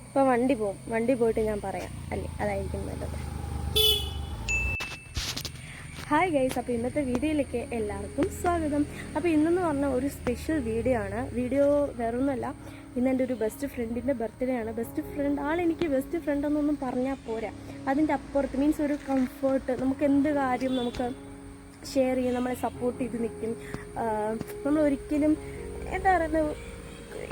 ഇപ്പോൾ വണ്ടി പോയിട്ട് ഞാൻ പറയാം അല്ലേ, അതായിരിക്കും നല്ലത്. ഹായ് ഗൈസ്, അപ്പോൾ ഇന്നത്തെ വീഡിയോയിലേക്ക് എല്ലാവർക്കും സ്വാഗതം. അപ്പോൾ ഇന്നെന്ന് പറഞ്ഞാൽ ഒരു സ്പെഷ്യൽ വീഡിയോ ആണ്. വീഡിയോ വേറൊന്നുമല്ല, ഇന്ന് എൻ്റെ ഒരു ബെസ്റ്റ് ഫ്രണ്ടിൻ്റെ ബർത്ത്ഡേ ആണ്. ബെസ്റ്റ് ഫ്രണ്ട് ആളെനിക്ക് ബെസ്റ്റ് ഫ്രണ്ട് എന്നൊന്നും പറഞ്ഞാൽ പോരാ, അതിൻ്റെ അപ്പുറത്ത് മീൻസ് ഒരു കംഫേർട്ട്. നമുക്ക് എന്ത് കാര്യം നമുക്ക് ഷെയർ ചെയ്യും, നമ്മളെ സപ്പോർട്ട് ചെയ്ത് നിൽക്കും. നമ്മൾ ഒരിക്കലും എന്താ പറയുന്നത്,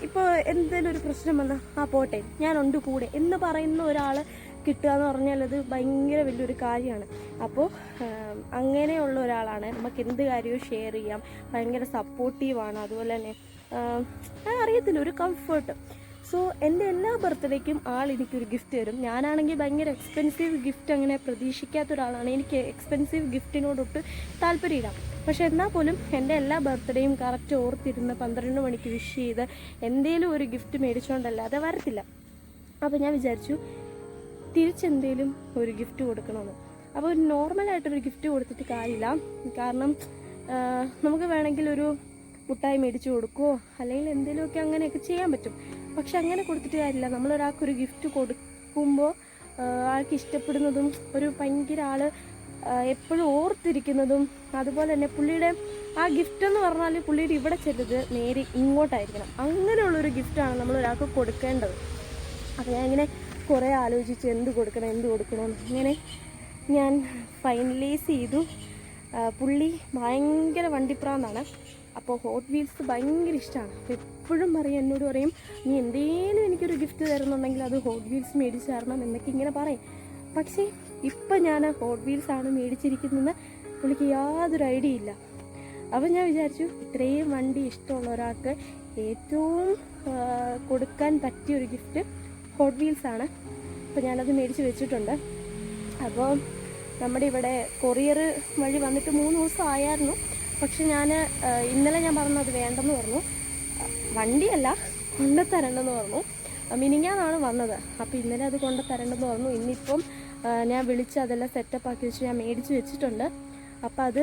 ഇപ്പോൾ എന്തെങ്കിലും ഒരു പ്രശ്നം വന്നാൽ പോട്ടെ ഞാനുണ്ട് കൂടെ എന്ന് പറയുന്ന ഒരാൾ കിട്ടുക എന്ന് പറഞ്ഞാൽ അത് ഭയങ്കര വലിയൊരു കാര്യമാണ്. അപ്പോൾ അങ്ങനെയുള്ള ഒരാളാണ്, നമുക്ക് എന്ത് കാര്യവും ഷെയർ ചെയ്യാം, ഭയങ്കര സപ്പോർട്ടീവാണ്. അതുപോലെ തന്നെ അറിയത്തില്ല, ഒരു കംഫർട്ട്. സോ എൻ്റെ എല്ലാ ബർത്ത്ഡേക്കും എനിക്കൊരു ഗിഫ്റ്റ് തരും. ഞാനാണെങ്കിൽ ഭയങ്കര എക്സ്പെൻസീവ് ഗിഫ്റ്റ് അങ്ങനെ പ്രതീക്ഷിക്കാത്ത ഒരാളാണ്. എനിക്ക് എക്സ്പെൻസീവ് ഗിഫ്റ്റിനോടൊട്ട് താല്പര്യമില്ല. പക്ഷെ എന്നാൽ പോലും എൻ്റെ എല്ലാ ബർത്ത്ഡേയും കറക്റ്റ് ഓർത്തിരുന്ന് 12 മണിക്ക് വിഷ് ചെയ്ത് എന്തെങ്കിലും ഒരു ഗിഫ്റ്റ് മേടിച്ചുകൊണ്ടല്ലാതെ വരത്തില്ല. അപ്പോൾ ഞാൻ വിചാരിച്ചു തിരിച്ചെന്തേലും ഒരു ഗിഫ്റ്റ് കൊടുക്കണമെന്ന്. അപ്പോൾ ഒരു നോർമലായിട്ടൊരു ഗിഫ്റ്റ് കൊടുത്തിട്ട് കാര്യമില്ല. കാരണം നമുക്ക് വേണമെങ്കിൽ ഒരു മുട്ടായി മേടിച്ചു കൊടുക്കുമോ അല്ലെങ്കിൽ എന്തെങ്കിലുമൊക്കെ അങ്ങനെയൊക്കെ ചെയ്യാൻ പറ്റും. പക്ഷെ അങ്ങനെ കൊടുത്തിട്ട് കാര്യമില്ല. നമ്മളൊരാൾക്കൊരു ഗിഫ്റ്റ് കൊടുക്കുമ്പോൾ ആൾക്ക് ഇഷ്ടപ്പെടുന്നതും ഒരു ഭയങ്കര ആൾ എപ്പോഴും ഓർത്തിരിക്കുന്നതും, അതുപോലെ തന്നെ പുള്ളിയുടെ ആ ഗിഫ്റ്റ് എന്ന് പറഞ്ഞാൽ പുള്ളിയുടെ ഇവിടെ ചെല്ലുന്നത് നേരെ ഇങ്ങോട്ടായിരിക്കണം. അങ്ങനെയുള്ളൊരു ഗിഫ്റ്റാണ് നമ്മൾ ഒരാൾക്ക് കൊടുക്കേണ്ടത്. അപ്പോൾ ഞാൻ ഇങ്ങനെ കുറേ ആലോചിച്ച് എന്ത് കൊടുക്കണമെന്ന് ഇങ്ങനെ ഞാൻ ഫൈനലൈസ് ചെയ്തു. പുള്ളി ഭയങ്കര വണ്ടിപ്രാന്താണ്. അപ്പോൾ ഹോട്ട് വീൽസ് ഭയങ്കര ഇഷ്ടമാണ്. അപ്പോൾ എപ്പോഴും എന്നോട് പറയും, നീ എന്തേലും എനിക്കൊരു ഗിഫ്റ്റ് തരുന്നുണ്ടെങ്കിൽ അത് ഹോട്ട് വീൽസ് മേടിച്ച് തരണം എന്നൊക്കെ ഇങ്ങനെ പറയും. പക്ഷേ ഇപ്പം ഞാൻ ഹോട്ട് വീൽസാണ് മേടിച്ചിരിക്കുന്നതെന്ന് പുള്ളിക്ക് യാതൊരു ഐഡിയ ഇല്ല. അപ്പോൾ ഞാൻ വിചാരിച്ചു ഇത്രയും വണ്ടി ഇഷ്ടമുള്ള ഒരാൾക്ക് ഏറ്റവും കൊടുക്കാൻ പറ്റിയൊരു ഗിഫ്റ്റ് ഹോട്ട് വീൽസാണ്. അപ്പോൾ ഞാനത് മേടിച്ച് വെച്ചിട്ടുണ്ട്. അപ്പോൾ നമ്മുടെ ഇവിടെ കൊറിയർ വഴി വന്നിട്ട് 3 ദിവസം ആയിരുന്നു. പക്ഷെ ഇന്നലെ ഞാൻ പറഞ്ഞു അത് വേണ്ടെന്ന് പറഞ്ഞു. വണ്ടിയല്ല, കൊണ്ടുതരണ്ടെന്ന് പറഞ്ഞു. മിനിങ്ങാന്നാണ് വന്നത്. അപ്പോൾ ഇന്നലെ അത് കൊണ്ടുതരണ്ടെന്ന് പറഞ്ഞു. ഇന്നിപ്പം ഞാൻ വിളിച്ച് അതെല്ലാം സെറ്റപ്പ് ആക്കി വെച്ച് ഞാൻ മേടിച്ച് വെച്ചിട്ടുണ്ട്. അപ്പോൾ അത്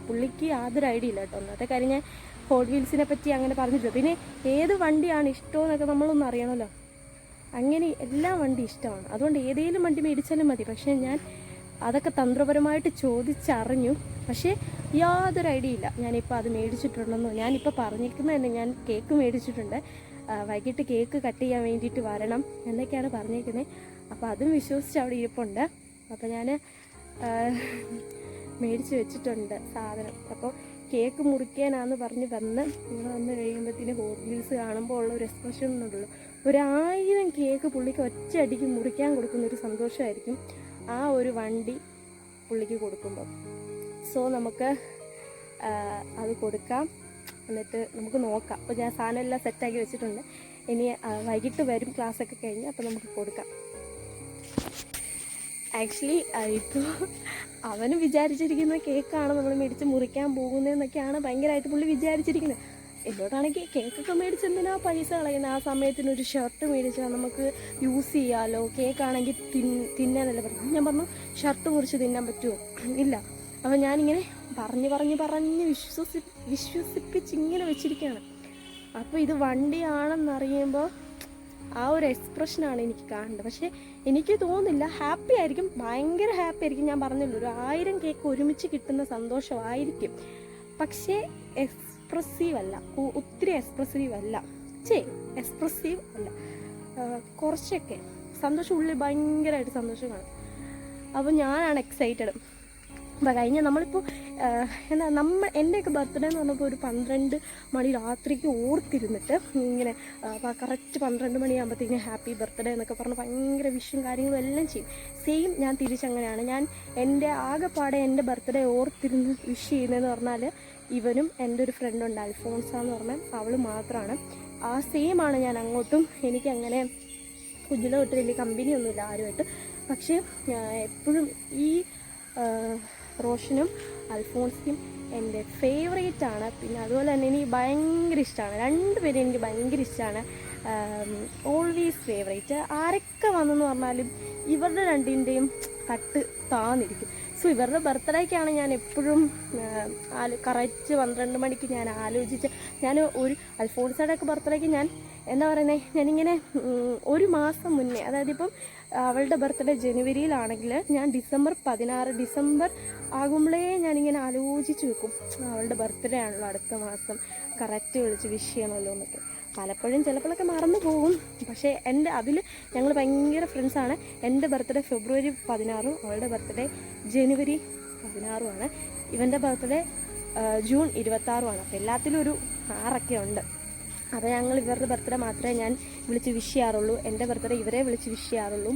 പുള്ളിക്ക് യാതൊരു ഐഡിയ ഇല്ല കേട്ടോ. ഒന്നാമത്തെ കാര്യം, ഞാൻ ഹോട്ട് വീൽസിനെ പറ്റി അങ്ങനെ പറഞ്ഞിട്ടില്ല. പിന്നെ ഏത് വണ്ടിയാണ് ഇഷ്ടമെന്നൊക്കെ നമ്മളൊന്നും അറിയണമല്ലോ. അങ്ങനെ എല്ലാ വണ്ടി ഇഷ്ടമാണ്, അതുകൊണ്ട് ഏതെങ്കിലും വണ്ടി മേടിച്ചാലും മതി. പക്ഷേ ഞാൻ അതൊക്കെ തന്ത്രപരമായിട്ട് ചോദിച്ചറിഞ്ഞു. പക്ഷേ യാതൊരു ഐഡിയ ഇല്ല ഞാനിപ്പോൾ അത് മേടിച്ചിട്ടുണ്ടെന്നോ. ഞാനിപ്പോൾ പറഞ്ഞിരിക്കുന്നത് തന്നെ ഞാൻ കേക്ക് മേടിച്ചിട്ടുണ്ട്. വൈകിട്ട് കേക്ക് കട്ട് ചെയ്യാൻ വേണ്ടിയിട്ട് വരണം എന്നൊക്കെയാണ് പറഞ്ഞിരിക്കുന്നത്. അപ്പോൾ അതും വിശ്വസിച്ച് അവിടെ ഇരിപ്പുണ്ട്. അപ്പോൾ ഞാൻ മേടിച്ച് വെച്ചിട്ടുണ്ട് സാധനം. അപ്പോൾ കേക്ക് മുറിക്കാനാന്ന് പറഞ്ഞ് വന്ന് കഴിയുമ്പോഴത്തേന് ഹോട്ട് വീൽസ് കാണുമ്പോൾ ഉള്ള ഒരു എക്സ്പ്രഷൻ എന്നുള്ളൂ. 1000 കേക്ക് പുള്ളിക്ക് ഒറ്റയടിക്ക് മുറിക്കാൻ കൊടുക്കുന്നൊരു സന്തോഷമായിരിക്കും ആ ഒരു വണ്ടി പുള്ളിക്ക് കൊടുക്കുമ്പോൾ. സോ നമുക്ക് അത് കൊടുക്കാം, എന്നിട്ട് നമുക്ക് നോക്കാം. അപ്പോൾ ഞാൻ സാധനം എല്ലാം സെറ്റാക്കി വെച്ചിട്ടുണ്ട്. ഇനി വൈകിട്ട് വരും ക്ലാസ്സൊക്കെ കഴിഞ്ഞ്, അപ്പോൾ നമുക്ക് കൊടുക്കാം. ആക്ച്വലി ഇപ്പോൾ അവന് വിചാരിച്ചിരിക്കുന്ന കേക്കാണ് നമ്മൾ മേടിച്ച് മുറിക്കാൻ പോകുന്നതെന്നൊക്കെയാണ് ഭയങ്കരമായിട്ട് പുള്ളി വിചാരിച്ചിരിക്കുന്നത്. എന്നോടാണെങ്കിൽ കേക്കൊക്കെ മേടിച്ച് എന്തിനാ പൈസ കളയുന്നത്, ആ സമയത്തിനൊരു ഷർട്ട് മേടിച്ചാൽ നമുക്ക് യൂസ് ചെയ്യാമല്ലോ, കേക്കാണെങ്കിൽ തിന്നാനല്ല പറഞ്ഞു. ഞാൻ പറഞ്ഞു ഷർട്ട് മുറിച്ച് തിന്നാൻ പറ്റുമോ? ഇല്ല. അപ്പോൾ ഞാനിങ്ങനെ പറഞ്ഞ് വിശ്വസിപ്പിച്ച് ഇങ്ങനെ വെച്ചിരിക്കുകയാണ്. അപ്പോൾ ഇത് വണ്ടിയാണെന്നറിയുമ്പോൾ ആ ഒരു എക്സ്പ്രഷനാണ് എനിക്ക് കാണേണ്ടത്. പക്ഷേ എനിക്ക് തോന്നുന്നില്ല, ഹാപ്പി ആയിരിക്കും, ഭയങ്കര ഹാപ്പി ആയിരിക്കും. ഞാൻ പറഞ്ഞല്ലോ, 1000 കേക്ക് ഒരുമിച്ച് കിട്ടുന്ന സന്തോഷമായിരിക്കും. പക്ഷേ എക്സ്പ്രസീവ് അല്ല, ഒത്തിരി എക്സ്പ്രസീവ് അല്ല, കുറച്ചൊക്കെ സന്തോഷം, ഉള്ളിൽ ഭയങ്കരമായിട്ട് സന്തോഷം കാണും. അപ്പോൾ ഞാനാണ് എക്സൈറ്റഡ്. അപ്പോൾ കഴിഞ്ഞ നമ്മളിപ്പോൾ എൻ്റെയൊക്കെ ബർത്ത്ഡേ എന്ന് പറഞ്ഞപ്പോൾ ഒരു 12 മണി രാത്രിക്ക് ഓർത്തിരുന്നിട്ട് ഇങ്ങനെ കറക്റ്റ് 12 മണിയാകുമ്പോഴത്തേക്കും ഹാപ്പി ബർത്ത്ഡേ എന്നൊക്കെ പറഞ്ഞ് ഭയങ്കര വിഷും കാര്യങ്ങളും എല്ലാം ചെയ്യും. സെയിം ഞാൻ തിരിച്ചങ്ങനെയാണ്. ഞാൻ എൻ്റെ ആകെപ്പാടെ എൻ്റെ ബർത്ത്ഡേ ഓർത്തിരുന്ന് വിഷ് ചെയ്യുന്നതെന്ന് പറഞ്ഞാൽ ഇവനും എൻ്റെ ഒരു ഫ്രണ്ടുണ്ട് അൽഫോൺസ എന്ന് പറഞ്ഞാൽ, അവൾ മാത്രമാണ്. ആ സെയിമാണ് ഞാൻ അങ്ങോട്ടും. എനിക്കങ്ങനെ കുഞ്ഞിലെ തൊട്ട് വലിയ കമ്പനിയൊന്നുമില്ല ആരുമായിട്ട്. പക്ഷേ എപ്പോഴും ഈ റോഷനും അൽഫോൺസിയും എൻ്റെ ഫേവറേറ്റാണ്. പിന്നെ അതുപോലെ തന്നെ എനിക്ക് ഭയങ്കര ഇഷ്ടമാണ്, 2 പേരും എനിക്ക് ഭയങ്കര ഇഷ്ടമാണ്. Always favourite. ആരൊക്കെ വന്നെന്ന് പറഞ്ഞാലും ഇവരുടെ 2ൻ്റെയും തട്ട് താന്നിരിക്കും. സോ ഇവരുടെ ബർത്ത്ഡേക്കാണ് ഞാൻ എപ്പോഴും കറക്റ്റ് 12 മണിക്ക് ഞാൻ ആലോചിച്ച്, ഞാൻ ഒരു അൽഫോൺസയുടെ ഒക്കെ ബർത്ത്ഡേക്ക് ഞാൻ എന്താ പറയുന്നത്, ഞാനിങ്ങനെ ഒരു മാസം മുന്നേ, അതായത് ഇപ്പം അവളുടെ ബർത്ത്ഡേ ജനുവരിയിലാണെങ്കിൽ ഞാൻ ഡിസംബർ 16 ആകുമ്പോഴേ ഞാനിങ്ങനെ ആലോചിച്ച് വെക്കും, അവളുടെ ബർത്ത്ഡേ ആണല്ലോ അടുത്ത മാസം, കറക്റ്റ് വിളിച്ച് വിഷ് ചെയ്യണമല്ലോ എന്നൊക്കെ. പലപ്പോഴും ചിലപ്പോഴൊക്കെ മറന്നു പോകും. പക്ഷേ അതിൽ ഞങ്ങൾ ഭയങ്കര ഫ്രണ്ട്സാണ്. എൻ്റെ ബർത്ത്ഡേ ഫെബ്രുവരി 16, അവളുടെ ബർത്ത്ഡേ ജനുവരി 16, ഇവൻ്റെ ബർത്ത്ഡേ ജൂൺ 26. അപ്പോൾ എല്ലാത്തിലും ഒരു 6 ഉണ്ട്. അപ്പോൾ ഞങ്ങൾ ഇവരുടെ ബർത്ത്ഡേ മാത്രമേ ഞാൻ വിളിച്ച് വിഷ് ചെയ്യാറുള്ളൂ, എൻ്റെ ബർത്ത്ഡേ ഇവരെ വിളിച്ച് വിഷ് ചെയ്യാറുള്ളൂ.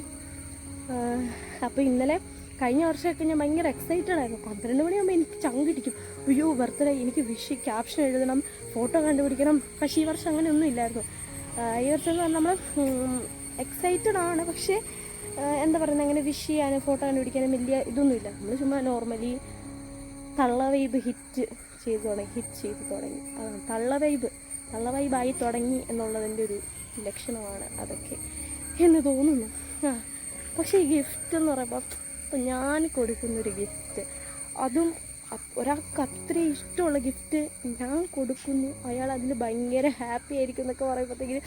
അപ്പോൾ ഇന്നലെ കഴിഞ്ഞ വർഷമൊക്കെ ഞാൻ ഭയങ്കര എക്സൈറ്റഡ് ആയിരുന്നു. 12 മണിയാകുമ്പോൾ എനിക്ക് ചങ്കിടിക്കും, അയ്യോ ബർത്ത്ഡേ, എനിക്ക് വിഷ് ക്യാപ്ഷൻ എഴുതണം, ഫോട്ടോ കണ്ടുപിടിക്കണം. പക്ഷേ ഈ വർഷം അങ്ങനെയൊന്നും ഇല്ലായിരുന്നു. ഈ വർഷം എന്ന് പറഞ്ഞാൽ നമ്മൾ എക്സൈറ്റഡ് ആണ്, പക്ഷേ എന്താ പറയുന്നത്, അങ്ങനെ വിഷ് ചെയ്യാനും ഫോട്ടോ കണ്ടുപിടിക്കാനും വലിയ ഇതൊന്നുമില്ല. നമ്മൾ ചുമ്മാ നോർമലി തള്ള ഹിറ്റ് ചെയ്ത് തുടങ്ങി. തള്ള വൈബായി തുടങ്ങി എന്നുള്ളതിൻ്റെ ഒരു ലക്ഷണമാണ് അതൊക്കെ എന്ന് തോന്നുന്നു. പക്ഷേ ഈ ഗിഫ്റ്റ് എന്ന് പറയുമ്പോൾ, ഇപ്പം ഞാൻ കൊടുക്കുന്നൊരു ഗിഫ്റ്റ്, അതും ഒരാൾക്ക് അത്രയും ഇഷ്ടമുള്ള ഗിഫ്റ്റ് ഞാൻ കൊടുക്കുന്നു, അയാൾ അതിൽ ഭയങ്കര ഹാപ്പി ആയിരിക്കും എന്നൊക്കെ പറയുമ്പോഴത്തേക്കിന്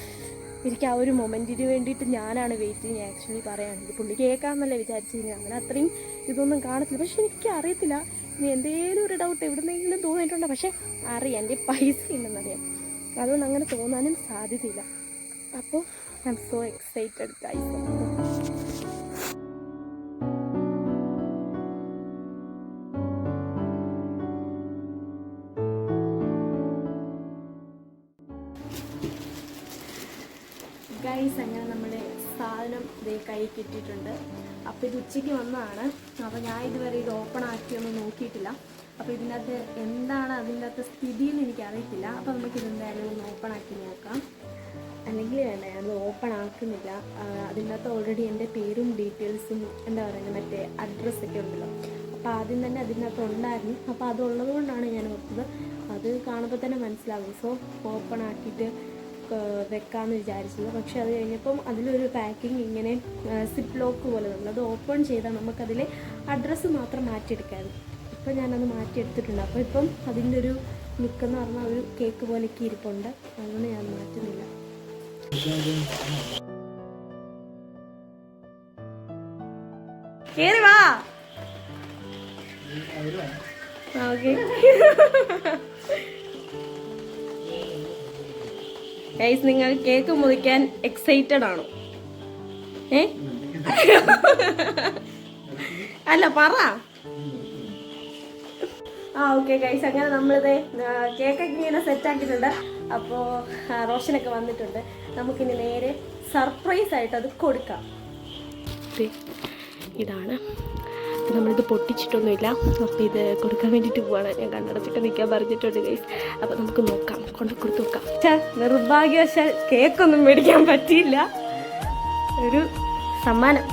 എനിക്ക് ആ ഒരു മൊമെൻറ്റിന് വേണ്ടിയിട്ട് ഞാനാണ് വെയിറ്റ് ചെയ്യുന്നത്. ആക്ച്വലി പറയുകയാണെങ്കിൽ പുള്ളി കേൾക്കാമെന്നല്ലേ വിചാരിച്ചിരുന്നത്, അങ്ങനെ അത്രയും ഇതൊന്നും കാണത്തില്ല. പക്ഷെ എനിക്ക് അറിയത്തില്ല, ഇനി എന്തെങ്കിലും ഒരു ഡൗട്ട് എവിടെന്നെങ്കിലും തോന്നിയിട്ടുണ്ടോ, പക്ഷേ അറിയാം എൻ്റെ പൈസ ഉണ്ടെന്നറിയാം, അതുകൊണ്ട് അങ്ങനെ തോന്നാനും സാധ്യതയില്ല. അപ്പോൾ I am so excited guys. Guys അങ്ങനെ നമ്മുടെ സാധനം ഇതേ കൈ കിട്ടിയിട്ടുണ്ട്. അപ്പോൾ ഇത് ഉച്ചയ്ക്ക് വന്നതാണ്. അപ്പോൾ ഞാൻ ഇതുവരെ ഇത് ഓപ്പൺ ആക്കിയൊന്നും നോക്കിയിട്ടില്ല. അപ്പോൾ ഇതിനകത്ത് എന്താണ് അതിൻ്റെ അകത്ത് സ്ഥിതിയെന്ന് എനിക്കറിയത്തില്ല. അപ്പോൾ നമുക്കിതെന്തായാലും ഒന്ന് ഓപ്പൺ ആക്കി നോക്കാം. അല്ലെങ്കിൽ വേണ്ട, ഞാനത് ഓപ്പൺ ആക്കുന്നില്ല. അതിൻ്റെ അകത്ത് ഓൾറെഡി എൻ്റെ പേരും ഡീറ്റെയിൽസും എന്താ പറയുന്നത് മറ്റേ അഡ്രസ്സൊക്കെ ഉണ്ടല്ലോ. അപ്പോൾ ആദ്യം തന്നെ അതിനകത്ത് ഉണ്ടായിരുന്നു. അപ്പോൾ അതുള്ളത് കൊണ്ടാണ് ഞാൻ ഓർത്തത്, അത് കാണുമ്പോൾ തന്നെ മനസ്സിലാകും. സോ ഓപ്പൺ ആക്കിയിട്ട് വെക്കാമെന്ന് വിചാരിച്ചത്. പക്ഷെ അത് കഴിഞ്ഞപ്പം അതിലൊരു പാക്കിങ് ഇങ്ങനെ സിപ്പ് ലോക്ക് പോലെ ഉണ്ട്. അത് ഓപ്പൺ ചെയ്താൽ നമുക്കതിലെ അഡ്രസ്സ് മാത്രം മാറ്റിയെടുക്കാമായിരുന്നു. ഇപ്പം ഞാനത് മാറ്റിയെടുത്തിട്ടുണ്ട്. അപ്പോൾ ഇപ്പം അതിൻ്റെ ഒരു ലുക്കെന്ന് പറഞ്ഞാൽ ഒരു കേക്ക് പോലെയൊക്കെ ഇരിപ്പുണ്ട്, അതുകൊണ്ട് ഞാൻ മാറ്റുന്നില്ല. കേറി വാ. ഓക്കെ ഗൈസ്, നിങ്ങൾ കേക്ക് മുറിക്കാൻ എക്സൈറ്റഡ് ആണോ? അല്ല പറ. ഓക്കെ ഗൈസ്, അങ്ങനെ നമ്മളിത് കേക്കൊക്കെ ഇങ്ങനെ സെറ്റാക്കിയിട്ടുണ്ട്. അപ്പോൾ റോഷനൊക്കെ വന്നിട്ടുണ്ട്. നമുക്കിനി നേരെ സർപ്രൈസ് ആയിട്ട് അത് കൊടുക്കാം. ഇതാണ്, നമ്മളിത് പൊട്ടിച്ചിട്ടൊന്നുമില്ല. അപ്പോൾ ഇത് കൊടുക്കാൻ വേണ്ടിയിട്ട് പോവാണ്. ഞാൻ കണ്ണടച്ചിട്ട് നിൽക്കാൻ പറഞ്ഞിട്ടുണ്ട് ഗൈസ്. അപ്പോൾ നമുക്ക് നോക്കാം, കൊടുത്തു നോക്കാം. നിർഭാഗ്യവശാൽ കേക്കൊന്നും മേടിക്കാൻ പറ്റിയില്ല. ഒരു സമ്മാനം.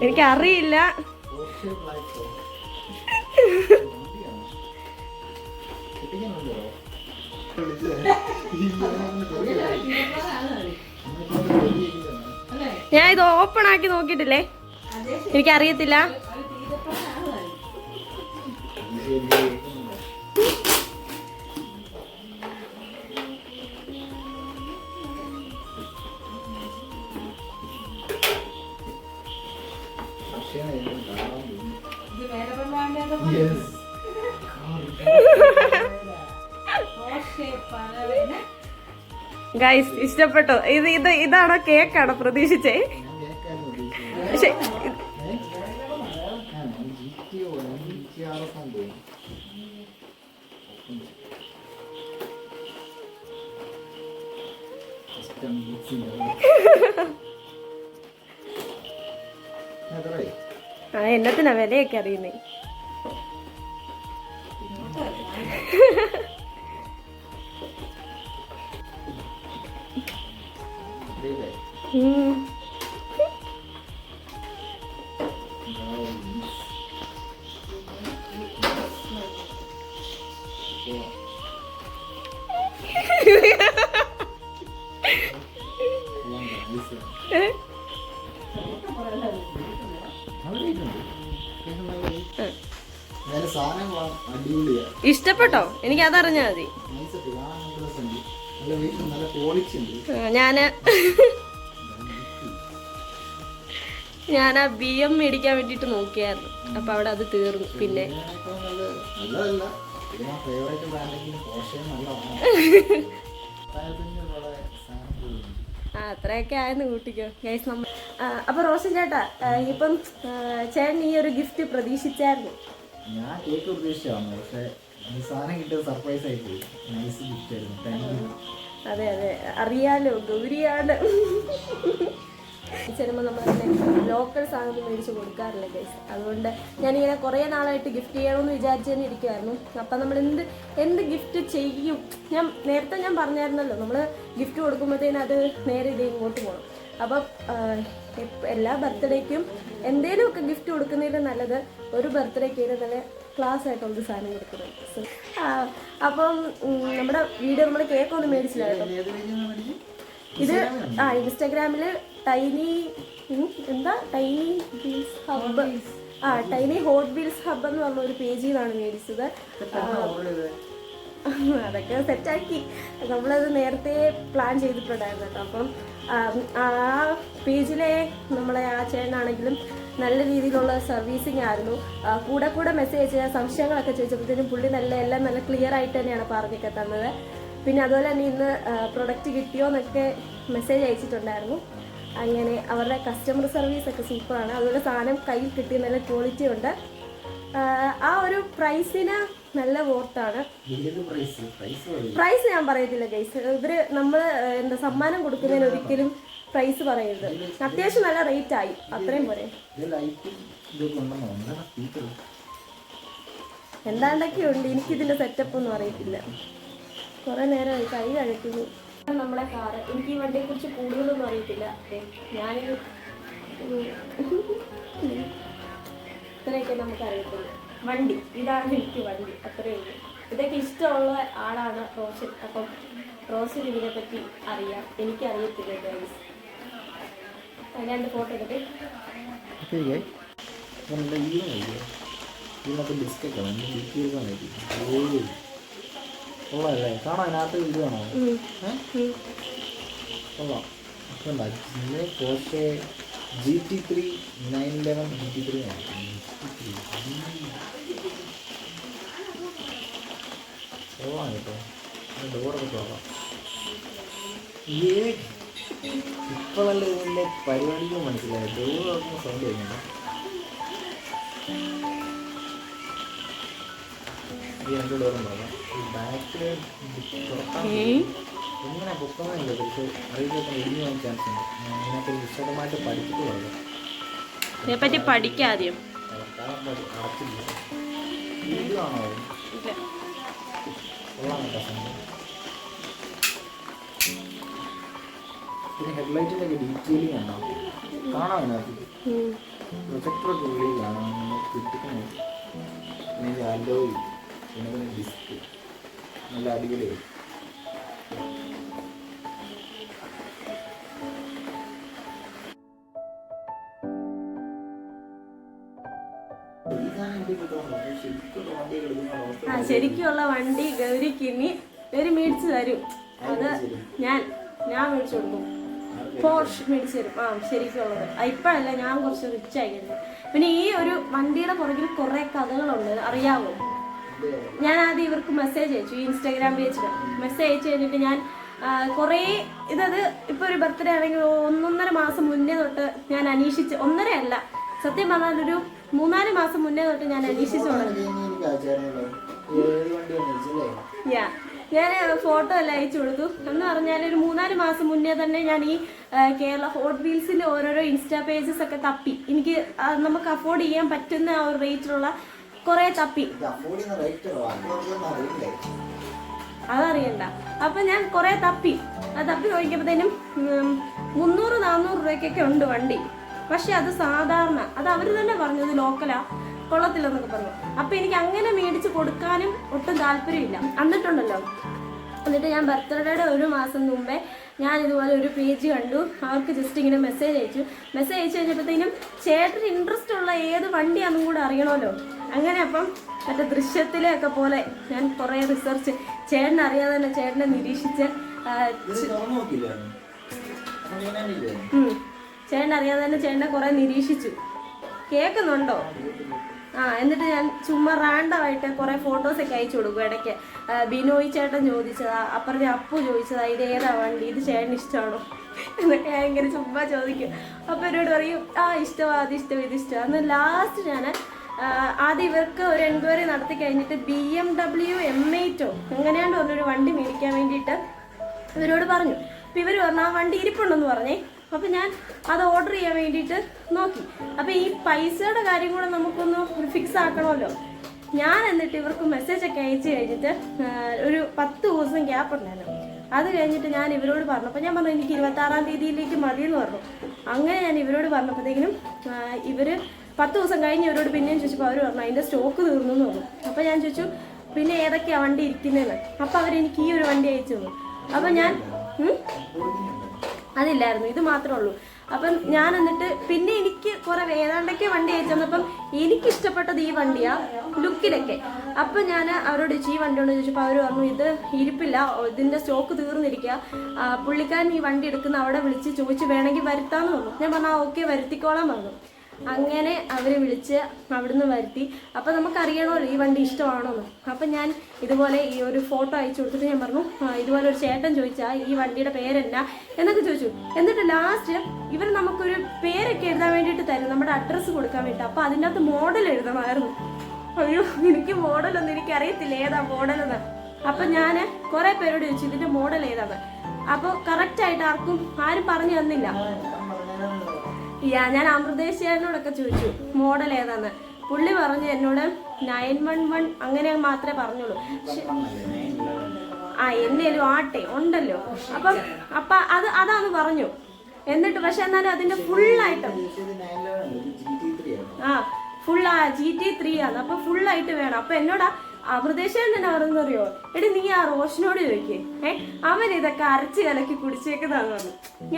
എനിക്കറിയില്ല. ഞാൻ ഇത് ഓപ്പൺ ആക്കി നോക്കിയിട്ടില്ലേ, എനിക്കറിയത്തില്ല. ഗൈസ്, ഇഷ്ടപ്പെട്ടോ? ഇതാണോ കേക്കാണോ പ്രതീക്ഷിച്ചേ? പക്ഷെ എന്നത്തിനാ വിലയൊക്കെ അറിയുന്നേ. ഇഷ്ടപ്പെട്ടോ? എനിക്ക് അതറിഞ്ഞാ മതി. ഞാൻ BM മേടിക്കാൻ വേണ്ടിട്ട് നോക്കിയായിരുന്നു. അപ്പൊ അവിടെ അത് തീർന്നു. പിന്നെ അത്രയൊക്കെ ആയെന്ന് കൂട്ടിക്കോ ഗൈസ്. നമ്മൾ അപ്പൊ റോഷൻ ചേട്ടാ, ഇപ്പം ചേട്ടൻ ഈ ഒരു ഗിഫ്റ്റ് പ്രതീക്ഷിച്ചായിരുന്നു? ഞാൻ കേക്ക് പ്രതീക്ഷിച്ചാണ്, പക്ഷെ സാധനം കിട്ടിയത് സർപ്രൈസ് ആയി പോയി. നൈസ് ഗിഫ്റ്റ് ആയിരുന്നു. അതെ അതെ, അറിയാലോ ഗൗരിയാണ്. ചെല്ലുമ്പോൾ നമ്മൾ ലോക്കൽ സാധനം മേടിച്ച് കൊടുക്കാറില്ല ഗൈസ്. അതുകൊണ്ട് ഞാനിങ്ങനെ കുറേ നാളായിട്ട് ഗിഫ്റ്റ് ചെയ്യണമെന്ന് വിചാരിച്ചു തന്നെ ഇരിക്കുമായിരുന്നു. അപ്പം നമ്മൾ എന്ത് ഗിഫ്റ്റ് ചെയ്യും? നേരത്തെ ഞാൻ പറഞ്ഞായിരുന്നല്ലോ, നമ്മൾ ഗിഫ്റ്റ് കൊടുക്കുമ്പോഴത്തേനും അത് നേരെ ഇത് ഇങ്ങോട്ട് പോകണം. അപ്പം എല്ലാ ബർത്ത്ഡേക്കും എന്തെങ്കിലുമൊക്കെ ഗിഫ്റ്റ് കൊടുക്കുന്നതിന് നല്ലത് ഒരു ബർത്ത്ഡേക്ക് നല്ല ക്ലാസ് ആയിട്ടുള്ള സാധനം കൊടുക്കുന്നത്. അപ്പം നമ്മുടെ വീഡിയോ നമ്മൾ കേക്കൊന്നും മേടിച്ചില്ല കേട്ടോ. ഇത് ഇൻസ്റ്റാഗ്രാമില് tiny wheels hub, tiny hot wheels hub എന്ന് പറഞ്ഞ ഒരു പേജിൽ നിന്നാണ് മേടിച്ചത്. അതൊക്കെ സെറ്റാക്കി നമ്മളത് നേരത്തെ പ്ലാൻ ചെയ്തിട്ടുണ്ടായിരുന്നു കേട്ടോ. അപ്പം ആ പേജിലെ നമ്മളെ ആ ചേട്ടനാണെങ്കിലും നല്ല രീതിയിലുള്ള സർവീസിങ് ആയിരുന്നു. കൂടെ മെസ്സേജ് ചെയ്ത സംശയങ്ങളൊക്കെ ചോദിച്ചപ്പോഴത്തേനും പുള്ളി എല്ലാം നല്ല ക്ലിയർ ആയിട്ട് തന്നെയാണ് പറഞ്ഞൊക്കെ തന്നത്. പിന്നെ അതുപോലെ തന്നെ ഇന്ന് പ്രൊഡക്റ്റ് കിട്ടിയോ എന്നൊക്കെ മെസ്സേജ് അയച്ചിട്ടുണ്ടായിരുന്നു. അങ്ങനെ അവരുടെ കസ്റ്റമർ സർവീസൊക്കെ സൂപ്പറാണ്. അതുപോലെ സാധനം കയ്യിൽ കിട്ടിയ നല്ല ക്വാളിറ്റി ഉണ്ട്. ആ ഒരു പ്രൈസിന് നല്ല വോർത്താണ്. പ്രൈസ് ഞാൻ പറയത്തില്ല ഗൈസ്. നമ്മൾ സമ്മാനം കൊടുക്കുന്നതിന് ഒരിക്കലും പ്രൈസ് പറയരുത്. അത്യാവശ്യം നല്ല റേറ്റ് ആയി, അത്രയും പോരെ. എന്താണ്ടൊക്കെയുണ്ട്, എനിക്കിതിന്റെ സെറ്റപ്പ് ഒന്നും അറിയത്തില്ല. കുറെ നേരമായി കൈ കഴിക്കുന്നു. നമ്മളെ കാറ്, എനിക്ക് ഈ വണ്ടിയെ കുറിച്ച് കൂടുതലൊന്നും അറിയത്തില്ല. ഞാനൊരു ഇത്രയൊക്കെ നമുക്ക് അറിയത്തില്ല. വണ്ടി ഇതാണ് എനിക്ക് വണ്ടി, അത്രയേ ഉള്ളൂ. ഇതൊക്കെ ഇഷ്ടമുള്ള ആളാണ് റോഷൻ. അപ്പം റോഷൻ ഇതിനെപ്പറ്റി അറിയാം, എനിക്കറിയത്തില്ല ഗൈസ്. രണ്ട് ഫോട്ടോ എടുത്ത് കൊള്ളാമല്ലേ കാണാൻ? അതിനകത്ത് ഇതാണോ? കൊള്ളാം. പോർഷെ GT3 911 GT3 ആണ്. കൊള്ളാം കേട്ടോ. ഡോറൊക്കെ കൊള്ളാം. ഇപ്പോഴല്ലേ ഇതിൻ്റെ പരിപാടിക്കും മനസ്സിലായി. ഡോർ തുറക്കുന്ന സൗണ്ട് വരുന്നുണ്ട്. രണ്ട് ഡോറും തുറക്കാം. ഈ ബാക്കിൽ തുറക്കാൻ എങ്ങനെ പൊക്കണമെന്നില്ല, പക്ഷേ അറിയില്ല ഇടിഞ്ഞു പോകാൻ ചാൻസ് ഉണ്ട്. അതിനകത്ത് വിശദമായിട്ട് പഠിച്ചിട്ട് പറയാം. ഇതിനെപ്പറ്റി പഠിക്കാദ്യം. അടച്ചില്ല ഇതാണോ? കൊള്ളാം കേട്ടോ സംഭവം. പിന്നെ ഹെഡ്ലൈറ്റിൻ്റെ ഒക്കെ ഡീറ്റെയിലിംഗ് ഉണ്ടോ കാണാം. അതിനകത്ത് പ്രൊജക്ടറൊക്കെ ഉള്ളിൽ കാണാം. കിട്ടുന്നു. പിന്നെ ആൻഡ്രോയിഡ്, പിന്നെ ഡിസ്ക് നല്ല അടിപൊളിയായി. ശരിക്കുള്ള വണ്ടി ഗൗരിക്ക് ഇനി ഗൗരി മേടിച്ചു തരും. അത് ഞാൻ മേടിച്ചു കൊടുക്കും. പോർഷ് മേടിച്ചു തരും. ശരിക്കുള്ളത് ഇപ്പോഴല്ല, ഞാൻ കുറച്ച് റിച്ച് ആയിരുന്നു. പിന്നെ ഈ ഒരു വണ്ടിയുടെ പുറകിൽ കുറെ കഥകളുണ്ട്, അറിയാമോ? ഞാൻ ആദ്യം ഇവർക്ക് മെസ്സേജ് അയച്ചു, ഈ ഇൻസ്റ്റാഗ്രാം പേജിൽ മെസ്സേജ് അയച്ചു കഴിഞ്ഞിട്ട് ഞാൻ കുറേ ഇതത് ഇപ്പോൾ ഒരു ബർത്ത്ഡേ ആണെങ്കിൽ 1.5 മാസം മുന്നേ തൊട്ട് ഞാൻ അന്വേഷിച്ച്, 1.5 അല്ല സത്യം പറഞ്ഞാൽ ഒരു 3-4 മാസം മുന്നേ തൊട്ട് ഞാൻ അന്വേഷിച്ചു തുടങ്ങി. ഞാൻ ഫോട്ടോ എല്ലാം അയച്ചു കൊടുത്തു. എന്ന് പറഞ്ഞാൽ ഒരു 3-4 മാസം മുന്നേ തന്നെ ഞാൻ ഈ കേരള ഹോട്ട് വീൽസിന്റെ ഓരോരോ ഇൻസ്റ്റാ പേജസ് ഒക്കെ തപ്പി. എനിക്ക് നമുക്ക് അഫോർഡ് ചെയ്യാൻ പറ്റുന്ന ആ ഒരു റേറ്റിലുള്ള കുറെ തപ്പി. അതറിയണ്ട. അപ്പൊ ഞാൻ കുറെ തപ്പി നോക്കിയപ്പോഴത്തേനും 300-400 രൂപയ്ക്കൊക്കെ ഉണ്ട് വണ്ടി. പക്ഷെ അത് സാധാരണ, അത് അവർ തന്നെ പറഞ്ഞത് ലോക്കലാ. കൊള്ളത്തില്ലെന്നൊക്കെ പറഞ്ഞു. അപ്പം എനിക്ക് അങ്ങനെ മേടിച്ച് കൊടുക്കാനും ഒട്ടും താല്പര്യമില്ല. എന്നിട്ടുണ്ടല്ലോ, എന്നിട്ട് ഞാൻ ബർത്ത്ഡേയുടെ ഒരു മാസം മുമ്പേ ഞാൻ ഇതുപോലെ ഒരു പേജ് കണ്ടു. അവർക്ക് ജസ്റ്റ് ഇങ്ങനെ മെസ്സേജ് അയച്ചു കഴിഞ്ഞപ്പോഴത്തേനും ചേട്ടന് ഇൻട്രസ്റ്റ് ഉള്ള ഏത് വണ്ടിയാണെന്നും കൂടെ അറിയണമല്ലോ. അങ്ങനെ അപ്പം മറ്റേ ദൃശ്യത്തിലെയൊക്കെ പോലെ ഞാൻ കുറേ റിസർച്ച് ചേട്ടനെ അറിയാതെ തന്നെ ചേട്ടനെ നിരീക്ഷിച്ച് ചേട്ടൻ അറിയാതെ തന്നെ ചേട്ടനെ കുറെ നിരീക്ഷിച്ചു. കേൾക്കുന്നുണ്ടോ? എന്നിട്ട് ഞാൻ ചുമ്മാ റാൻഡമായിട്ട് കുറെ ഫോട്ടോസൊക്കെ അയച്ചു കൊടുക്കും ഇടയ്ക്ക്. ബിനോയ് ചേട്ടൻ ചോദിച്ചതാ, അപ്പുറത്തെ അപ്പു ചോദിച്ചതാ, ഇത് ഏതാ വണ്ടി, ഇത് ചേട്ടന് ഇഷ്ടമാണോ എന്നൊക്കെ ഞാൻ ഇങ്ങനെ ചുമ്മാ ചോദിക്കും. അപ്പം എന്നോട് പറയും ഇഷ്ടമാ, അത് ഇഷ്ടം, ഇത് ഇഷ്ടം. അന്ന് ലാസ്റ്റ് ഞാൻ ആദ്യം ഇവർക്ക് ഒരു എൻക്വയറി നടത്തി കഴിഞ്ഞിട്ട് BMW M8 എങ്ങനെയാണ്ട് പറഞ്ഞൊരു വണ്ടി മേടിക്കാൻ വേണ്ടിയിട്ട് ഇവരോട് പറഞ്ഞു. അപ്പം ഇവർ പറഞ്ഞു ആ വണ്ടി ഇരിപ്പുണ്ടെന്ന് പറഞ്ഞേ. അപ്പം ഞാൻ അത് ഓർഡർ ചെയ്യാൻ വേണ്ടിയിട്ട് നോക്കി. അപ്പം ഈ പൈസയുടെ കാര്യം കൂടെ നമുക്കൊന്ന് ഫിക്സ് ആക്കണമല്ലോ. ഞാൻ എന്നിട്ട് ഇവർക്ക് മെസ്സേജൊക്കെ അയച്ചു കഴിഞ്ഞിട്ട് ഒരു 10 ദിവസം ഗ്യാപ്പ് ഉണ്ടായിരുന്നു. അത് കഴിഞ്ഞിട്ട് ഞാൻ ഇവരോട് പറഞ്ഞപ്പോൾ ഞാൻ പറഞ്ഞു എനിക്ക് 26-ാം തീയതിയിലേക്ക് മതിയെന്ന് പറഞ്ഞു. അങ്ങനെ ഞാൻ ഇവരോട് പറഞ്ഞപ്പോഴത്തേക്കിനും ഇവർ 10 ദിവസം കഴിഞ്ഞ് ഇവരോട് പിന്നെയും ചോദിച്ചപ്പോൾ അവർ പറഞ്ഞു അതിൻ്റെ സ്റ്റോക്ക് തീർന്നു എന്ന് പറഞ്ഞു. അപ്പോൾ ഞാൻ ചോദിച്ചു പിന്നെ ഏതൊക്കെയാണ് വണ്ടി ഇരിക്കുന്നതെന്ന്. അപ്പോൾ അവരെനിക്ക് ഈ ഒരു വണ്ടി അയച്ചു തന്നു. അപ്പം ഞാൻ അതില്ലായിരുന്നു, ഇത് മാത്രമേ ഉള്ളൂ. അപ്പം ഞാൻ എന്നിട്ട് പിന്നെ എനിക്ക് കുറെ ഏതാണ്ടൊക്കെ വണ്ടി അയച്ചു തന്നപ്പം എനിക്കിഷ്ടപ്പെട്ടത് ഈ വണ്ടിയാ ലുക്കിലൊക്കെ. അപ്പം ഞാൻ അവരോട് ചോദിച്ചു ഈ വണ്ടി ഉണ്ടോ ചോദിച്ചപ്പോൾ അവർ പറഞ്ഞു ഇത് ഇരിപ്പില്ല, ഇതിൻ്റെ സ്റ്റോക്ക് തീർന്നിരിക്കുക, പുള്ളിക്കാരൻ ഈ വണ്ടി എടുക്കുന്ന അവിടെ വിളിച്ച് ചോദിച്ച് വേണമെങ്കിൽ വരുത്താമെന്ന് പറഞ്ഞു. ഞാൻ പറഞ്ഞു ഓക്കെ വരുത്തിക്കോളാൻ പറഞ്ഞു. അങ്ങനെ അവർ വിളിച്ച് അവിടുന്ന് വരുത്തി. അപ്പം നമുക്കറിയണമല്ലോ ഈ വണ്ടി ഇഷ്ടമാണോന്ന്. അപ്പം ഞാൻ ഇതുപോലെ ഈ ഒരു ഫോട്ടോ അയച്ചു കൊടുത്തിട്ട് ഞാൻ പറഞ്ഞു ഇതുപോലെ ഒരു ചേട്ടൻ ചോദിച്ചാൽ ഈ വണ്ടിയുടെ പേരെന്നാ എന്നൊക്കെ ചോദിച്ചു. എന്നിട്ട് ലാസ്റ്റ് ഇവർ നമുക്കൊരു പേരൊക്കെ എഴുതാൻ വേണ്ടിയിട്ട് തരും, നമ്മുടെ അഡ്രസ്സ് കൊടുക്കാൻ വേണ്ടിയിട്ട്. അപ്പം അതിൻ്റെ അകത്ത് മോഡൽ എഴുതണമായിരുന്നു. അയ്യോ എനിക്ക് മോഡലൊന്നും എനിക്കറിയത്തില്ല ഏതാ മോഡലെന്ന്. അപ്പം ഞാൻ കുറേ പേരോട് ചോദിച്ചു ഇതിൻ്റെ മോഡൽ ഏതാന്ന്. അപ്പോൾ കറക്റ്റായിട്ട് ആരും പറഞ്ഞു തന്നില്ല. ഞാൻ അമൃതേശ്വരനോടൊക്കെ ചോദിച്ചു മോഡൽ ഏതാന്ന്. പുള്ളി പറഞ്ഞു എന്നോട് 911 അങ്ങനെ മാത്രമേ പറഞ്ഞുള്ളൂ. എന്നേലും ആട്ടെ ഉണ്ടല്ലോ. അപ്പം അതാന്ന് പറഞ്ഞു. എന്നിട്ട് പക്ഷെ എന്നാലും അതിന്റെ ഫുള്ളായിട്ട് GT3 ആണ്. അപ്പൊ ഫുള്ളായിട്ട് വേണം. അപ്പൊ എന്നോടാ അമൃതേശ്വരൻ തന്നെ പറഞ്ഞറിയോ എടി നീ ആ റോഷനോട് ചോദിക്കേ, അവൻ ഇതൊക്കെ അരച്ച് കലക്കി കുടിച്ചേക്കുന്നതാന്ന് പറഞ്ഞു.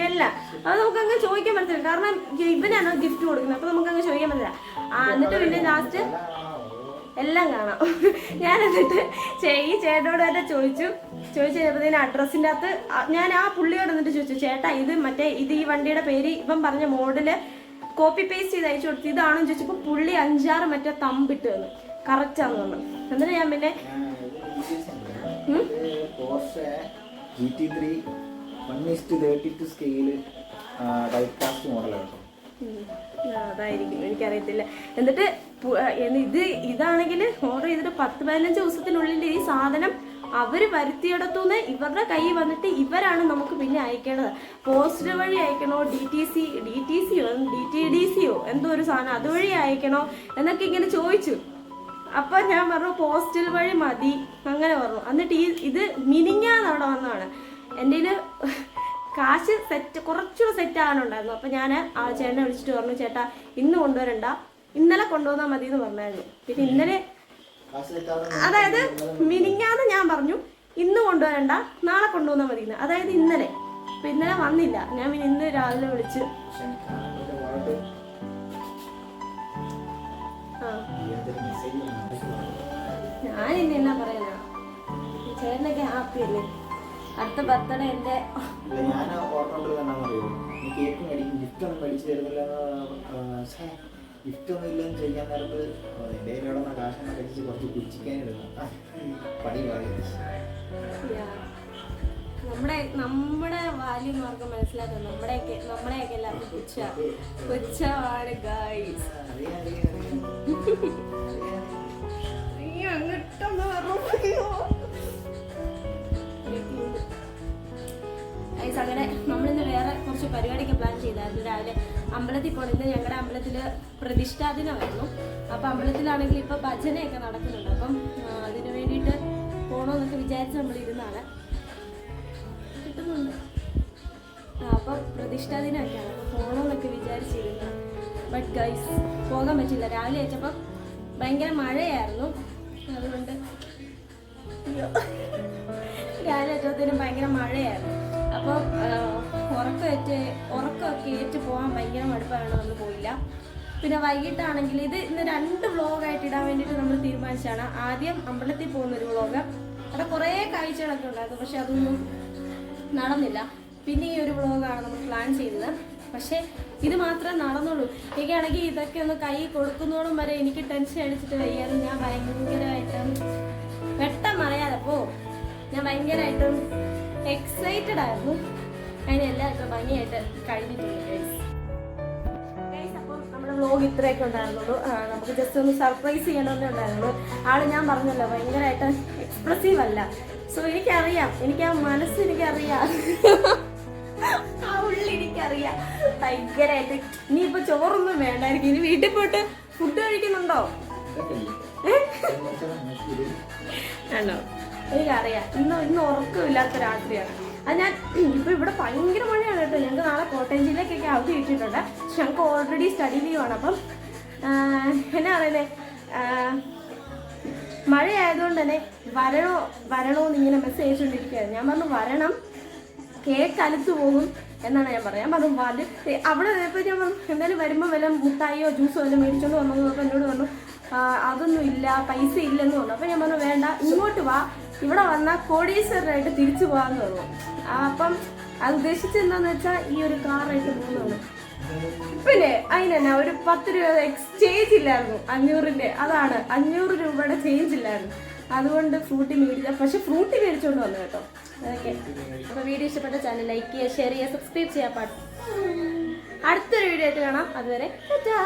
അല്ല അത് നമുക്ക് അങ്ങ് ചോദിക്കാൻ പറ്റില്ല, കാരണം ഇവനാണോ ഗിഫ്റ്റ് കൊടുക്കുന്നത്. അപ്പൊ നമുക്ക് അങ്ങ് ചോദിക്കാൻ പറ്റില്ല. എന്നിട്ട് പിന്നെ ലാസ്റ്റ് എല്ലാം കാണാം. ഞാൻ എന്നിട്ട് ഈ ചേട്ടനോട് തന്നെ ചോദിച്ചു കഴിഞ്ഞപ്പോഴത്തേന് അഡ്രസ്സിൻ്റെ അകത്ത് ഞാൻ ആ പുള്ളിയോട് എന്നിട്ട് ചോദിച്ചു ചേട്ടാ ഇത് ഈ വണ്ടിയുടെ പേര് ഇവൻ പറഞ്ഞ മോഡല് കോപ്പി പേസ്റ്റ് ചെയ്ത് അയച്ചു കൊടുത്തു ഇതാണെന്ന് ചോദിച്ചപ്പോൾ പുള്ളി 5-6 മറ്റേ തമ്പിട്ട് തന്നു കറക്റ്റാന്ന് പറഞ്ഞു. എന്നിട്ട് ഞാൻ പിന്നെ GT3 1:32 സ്കെയില് ഡൈകാസ്റ്റ് മോഡലാണ്. അതായിരിക്കും, എനിക്കറിയത്തില്ല. എന്നിട്ട് ഇതാണെങ്കിൽ ഓർഡർ ചെയ്തിട്ട് 10-15 ദിവസത്തിനുള്ളിൽ ഈ സാധനം അവർ വരുത്തിയെടുത്തുനിന്ന് ഇവരുടെ കൈ വന്നിട്ട് ഇവരാണ് നമുക്ക് പിന്നെ അയക്കേണ്ടത്. പോസ്റ്റ് വഴി അയക്കണോ, DTDCയോ എന്തോ ഒരു സാധനം അതുവഴി അയക്കണോ എന്നൊക്കെ ഇങ്ങനെ ചോദിച്ചു. അപ്പൊ ഞാൻ പറഞ്ഞു പോസ്റ്റൽ വഴി മതി അങ്ങനെ പറഞ്ഞു. എന്നിട്ട് ഇത് മിനിഞ്ഞാന്ന് അവിടെ വന്നതാണ്. എൻ്റെ കാശ് കുറച്ചുകൂടെ സെറ്റ് ആകാനുണ്ടായിരുന്നു. അപ്പം ഞാൻ ആ ചേട്ടനെ വിളിച്ചിട്ട് പറഞ്ഞു ചേട്ടാ ഇന്ന് കൊണ്ടുവരണ്ട, ഇന്നലെ കൊണ്ടുവന്നാൽ മതി എന്ന് പറഞ്ഞായിരുന്നു. പിന്നെ ഇന്നലെ അതായത് മിനിഞ്ഞാന്ന് ഞാൻ പറഞ്ഞു ഇന്ന് കൊണ്ടുവരണ്ട നാളെ കൊണ്ടുവന്നാൽ മതി എന്ന്, അതായത് ഇന്നലെ. അപ്പം ഇന്നലെ വന്നില്ല. ഞാൻ പിന്നെ ഇന്ന് രാവിലെ വിളിച്ച് ഞാനിന്ന് എന്നാ പറയാനാ, ചേട്ടനൊക്കെ ഹാപ്പി അല്ലേ? അടുത്ത ബർത്ത്ഡേ എൻ്റെ ഞാൻ ഓർമ്മ അറിയോ കേക്ക് മേടിക്കും ഗിഫ്റ്റ് ഒന്നും മേടിച്ചു തരുന്നില്ല, ഗിഫ്റ്റ് ഒന്നും ഇല്ലെന്ന് ചോദിക്കാൻ നേരത്ത് എൻ്റെ കയ്യിലുള്ള കാശൊന്നും കഴിച്ച് കുറച്ച് കുച്ചിക്കാനിടുന്നു പണി പറയും. നമ്മുടെ വാല്യൂ മാർക്ക് മനസ്സിലാക്കുന്നത് നമ്മുടെയൊക്കെ എല്ലാവർക്കും പുച്ഛമാണ് ഗൈസ്. അങ്ങനെ നമ്മളിന്ന് വേറെ കുറച്ച് പരിപാടിയൊക്കെ പ്ലാൻ ചെയ്തായിരുന്നു. രാവിലെ അമ്പലത്തിൽ പോകണം. ഇന്ന് ഞങ്ങളുടെ അമ്പലത്തിൽ പ്രതിഷ്ഠാ ദിനമായിരുന്നു. അപ്പം അമ്പലത്തിലാണെങ്കിൽ ഇപ്പം ഭജനയൊക്കെ നടക്കുന്നുണ്ട്. അപ്പം അതിന് വേണ്ടിയിട്ട് പോകണമെന്നൊക്കെ വിചാരിച്ച് നമ്മളിരുന്നാണ് കിട്ടുന്നുണ്ട്. അപ്പം പ്രതിഷ്ഠാ ദിനമൊക്കെയാണ്. അപ്പം പോകണമെന്നൊക്കെ വിചാരിച്ചിരുന്നു. ബട്ട് ഗൈസ് പോകാൻ പറ്റില്ല. രാവിലെ അയച്ചപ്പം ഭയങ്കര മഴയായിരുന്നു. അതുകൊണ്ട് രാവിലെ ഏറ്റവും ഭയങ്കര മഴയായിരുന്നു. അപ്പം ഉറക്കമൊക്കെ ഏറ്റ് പോകാൻ ഭയങ്കര മടുപ്പാണ്, നമ്മൾ പോയില്ല. പിന്നെ വൈകിട്ടാണെങ്കിൽ ഇന്ന് 2 വ്ളോഗായിട്ട് ഇടാൻ വേണ്ടിയിട്ട് നമ്മൾ തീരുമാനിച്ചാണ്. ആദ്യം അമ്പലത്തിൽ പോകുന്നൊരു വ്ളോഗ്, അവിടെ കുറേ കാഴ്ചകളൊക്കെ ഉണ്ടായിരുന്നു, പക്ഷെ അതൊന്നും നടന്നില്ല. പിന്നെ ഈ ഒരു വ്ളോഗാണ് നമ്മൾ പ്ലാൻ ചെയ്തത്. പക്ഷേ ഇത് മാത്രമേ നടന്നുള്ളൂ. എനിക്കാണെങ്കിൽ ഇതൊക്കെ ഒന്ന് കൈ കൊടുക്കുന്നതോടും വരെ എനിക്ക് ടെൻഷൻ അടിച്ചിട്ട് വയ്യാതെ ഞാൻ ഭയങ്കരമായിട്ടും ഞാൻ ഭയങ്കരമായിട്ടും എക്സൈറ്റഡ് ആയിരുന്നു. അതിനെല്ലാം ഇപ്പം ഭംഗിയായിട്ട് കഴിഞ്ഞിട്ടുണ്ട് ഗൈസ്. അപ്പം നമ്മുടെ വ്ളോഗ് ഇത്രയൊക്കെ ഉണ്ടായിരുന്നുള്ളൂ. നമുക്ക് ജസ്റ്റ് ഒന്ന് സർപ്രൈസ് ചെയ്യണമെന്നേ ഉണ്ടായിരുന്നുള്ളൂ. ഞാൻ പറഞ്ഞല്ലോ ഭയങ്കരമായിട്ട് എക്സ്പ്രസീവ് അല്ല. സോ എനിക്കറിയാം, എനിക്ക് ആ മനസ്സ് എനിക്കറിയാം, ആ ഉള്ളിൽ എനിക്കറിയാം ഭയങ്കരമായിട്ട്. ഇനിയിപ്പോൾ ചോറൊന്നും വേണ്ടായിരിക്കും. ഇനി വീട്ടിൽ പോയിട്ട് ഫുഡ് കഴിക്കുന്നുണ്ടോ? ആണോ? എനിക്കറിയാം. ഇന്ന് ഉറക്കമില്ലാത്ത രാത്രിയാണ്. അത് ഞാൻ ഇപ്പം ഇവിടെ ഭയങ്കര മഴയാണ് കേട്ടോ. ഞങ്ങൾക്ക് നാളെ കോട്ടയം ജില്ലയ്ക്കൊക്കെ അവധി കിട്ടിയിട്ടുണ്ട്. പക്ഷെ ഞങ്ങൾക്ക് ഓൾറെഡി സ്റ്റഡി ലീവാണ്. അപ്പം എന്നാ പറയുന്നത്, മഴയായതുകൊണ്ട് തന്നെ വരണോന്ന് ഇങ്ങനെ മെസ്സേജ് അയച്ചുകൊണ്ടിരിക്കുകയാണ്. ഞാൻ പറഞ്ഞു വരണം, കേക്ക് അലുത്തു പോകും എന്നാണ് ഞാൻ പറഞ്ഞത്. ഞാൻ പറഞ്ഞു അവിടെ ഇപ്പോൾ ഞാൻ പറഞ്ഞു എന്തായാലും വരുമ്പോൾ വല്ല മുട്ടായിയോ ജ്യൂസോ വല്ലതും മേടിച്ചോണ്ട് വന്നു. അപ്പോൾ എന്നോട് പറഞ്ഞു അതൊന്നും ഇല്ല, പൈസ ഇല്ലെന്ന് പറഞ്ഞു. അപ്പോൾ ഞാൻ പറഞ്ഞു വേണ്ട, ഇങ്ങോട്ട് വാ, ഇവിടെ വന്നാൽ കോടീശ്വരനായിട്ട് തിരിച്ചു പോകാമെന്ന് പറഞ്ഞു. അപ്പം അത് ഉദ്ദേശിച്ചത് എന്താണെന്ന് വെച്ചാൽ ഈ ഒരു കാറായിട്ട് പോകുന്നതാണ്. പിന്നെ അതിനെന്നാ ഒരു 10 രൂപ എക്സ്ചേഞ്ച് ഇല്ലായിരുന്നു, 500-ന്റെ. അതാണ് 500 രൂപയുടെ ചേഞ്ച് ഇല്ലായിരുന്നു. അതുകൊണ്ട് ഫ്രൂട്ടി മേടിച്ച, പക്ഷെ ഫ്രൂട്ടി മേടിച്ചോണ്ട് വന്നു കേട്ടോ. അതൊക്കെ. അപ്പോൾ വീഡിയോ ഇഷ്ടപ്പെട്ട ചാനൽ ലൈക്ക് ചെയ്യുക, ഷെയർ ചെയ്യുക, സബ്സ്ക്രൈബ് ചെയ്യാൻ പാടും. അടുത്തൊരു വീഡിയോ ആയിട്ട് കാണാം. അതുവരെ ടാറ്റാ.